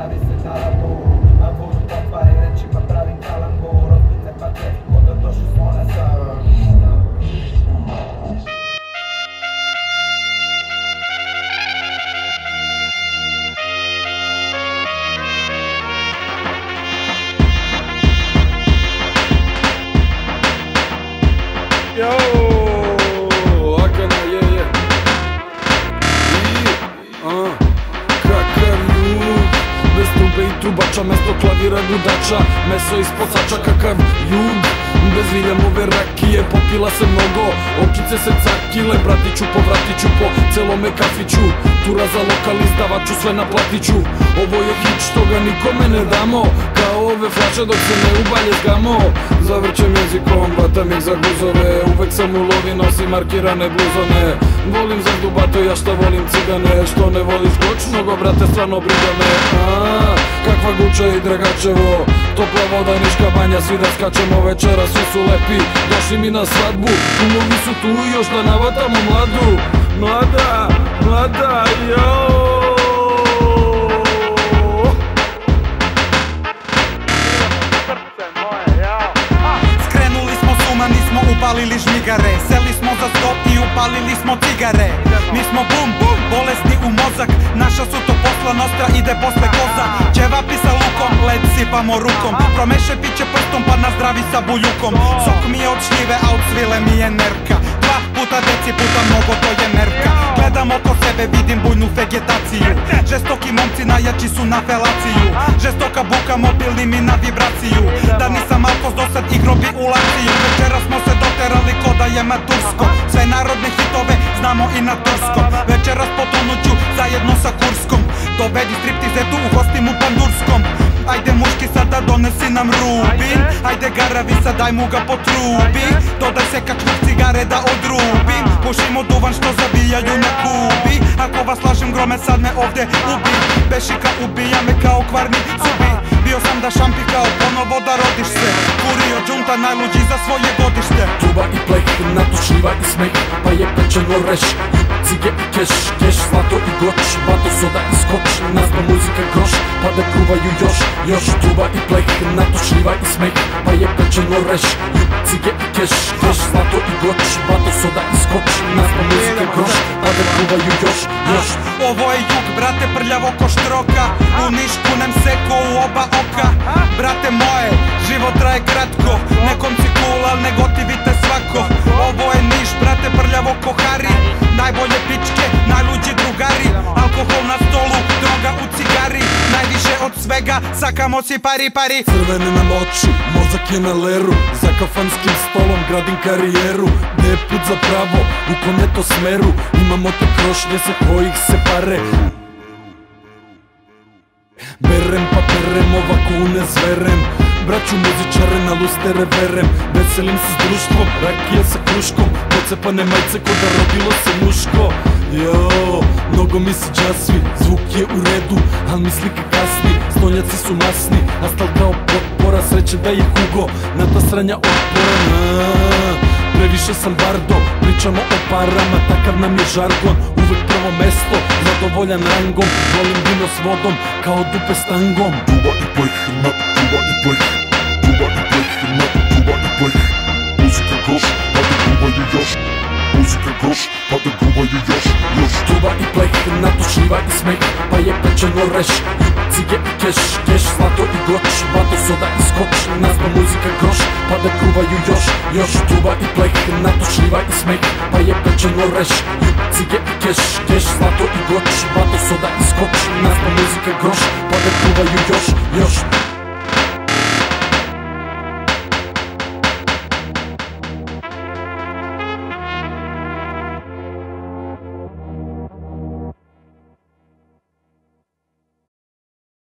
pravi se narator, a vodu papare rečima pravim kalambor. Odbitne patre, onda došli smo na sam. Yo, Akana, yeah. Kakav jug, bez trube i trubača, mesto klavira gudača, meso iz pocača. Kakav jug, bez Viljamove rakije, popila se mnogo, okice se cakile. Vratiću po celome kafiću, tura za lokal izdavaču, sve naplatiću. Ovo je hit što ga nikome ne damo, kao ove flaše dok se ne ubalje zgamo. Zavrćem jezikom, batam ih za guzove, uvek sam u lovi, nosim markirane bluzone. Volim zazdubato, ja šta volim cigane, što ne voliš goč, mnogo brate strano briga me. Kakva Guča i Dragačevo, topla voda, Niška banja, svi da skačemo večera, svi su lepi, došli mi na svadbu. Kumovi su tu još da navatamo mladu. Mlada, jao. Nismo upalili žmigare, seli smo za sto i upalili smo cigare. Mi smo bum, bolesni u mozak, naša su to posla nostra, ide posle koza. Ćevapi sa lukom, led sipamo rukom, promeše piće prstom pa nazdravi sa buljukom. Sok mi je od šljive, a od svile mi je nerka, 2 puta deci puta mnogo, to je nerka. Gledam oko sebe, vidim bujnu vegetaciju, žestoki momci najjači su na felaciju. Žestoka buka, mobilni mi na vibraciju, da nisam alkos dosad igro bi u laciju. Večera smo se doterali ko da je matursko, sve narodne hitove znamo i na turskom. Večeras potonuću zajedno sa Kurskom, dovedi striptizetu u hostim u Pandurskom. Ajde muški sada donesi nam rubin, ajde garavica daj mu ga po trubi, dodaj se kačvuk cigare da odrubim. Pušimo duvan što zabijaju na Kubi, ako vas lažem grome sad me ovde ubi. Bešika ubija me kao kvarni zubi, bio sam da šampi kao ponovo da rodiš se. Kurio džunta najluđi za svoje godište. Tuba i pleh, natušiva i smeh, pa je pečeno reš, cige i keš, zlato i goč, bato, soda i skoč, nazva muzika groš, pa da gruvaju još. Tuba i pleh, natušiva i smeh, pa je pečeno reš, cige i keš, zlato i goč, bato, soda i skoč, nazva muzika groš, pa da gruvaju još. Ovo je jug, brate, prljavo ko štroka, u Nišku nem seko u oba oka. Brate moje, život traje kratko, nekom si cool, al ne gotivite svako. Ovo je Niš, brate, prljavo ko Hari, najbolje pičke, najluđi drugari. Alkohol na stolu, droga u cigari, najviše od svega, sakamo si pari. Crvene nam oči, mozak je na leru, za kafanskim stolom gradim karijeru. Gde je put za pravo, u kom je to smeru, imamo te krošnje sa kojih se pare. Berem pa perem, ovako ne zverem, braću muzičare na lustere verem. Veselim se s društvom, rakija sa kruškom, pocepane majce ko da rodilo se muško. Jo, mnogo mi se džasvi, zvuk je u redu, al mi slike kasni. Stoljaci su masni, astal kao potpora, sreće da je Hugo na ta sranja otpora. Previše sam bardo, pričamo o parama, takav nam je žargon. Uvek prvo mesto, zadovoljan rangom, volim vino s vodom, kao dupe s tangom. Tuba i pleh, tuba i pleh, tuba i pleh, tuba i pleh. Muzika groš, pa da gruvaju još, muzika groš, pa da gruvaju još. Tuba i pleh, natušiva i smeh, pa je pečeno reš, cige i keš, zlato i goč, bato, soda i skoč, nazva muzika groš, pa da gruvaju još. Tuba i pleh, natušiva i smeh, pa je pečeno reš, cige i keš, zlato i goč, bato, soda i skoč, nazva muzika groš, pa da gruvaju još.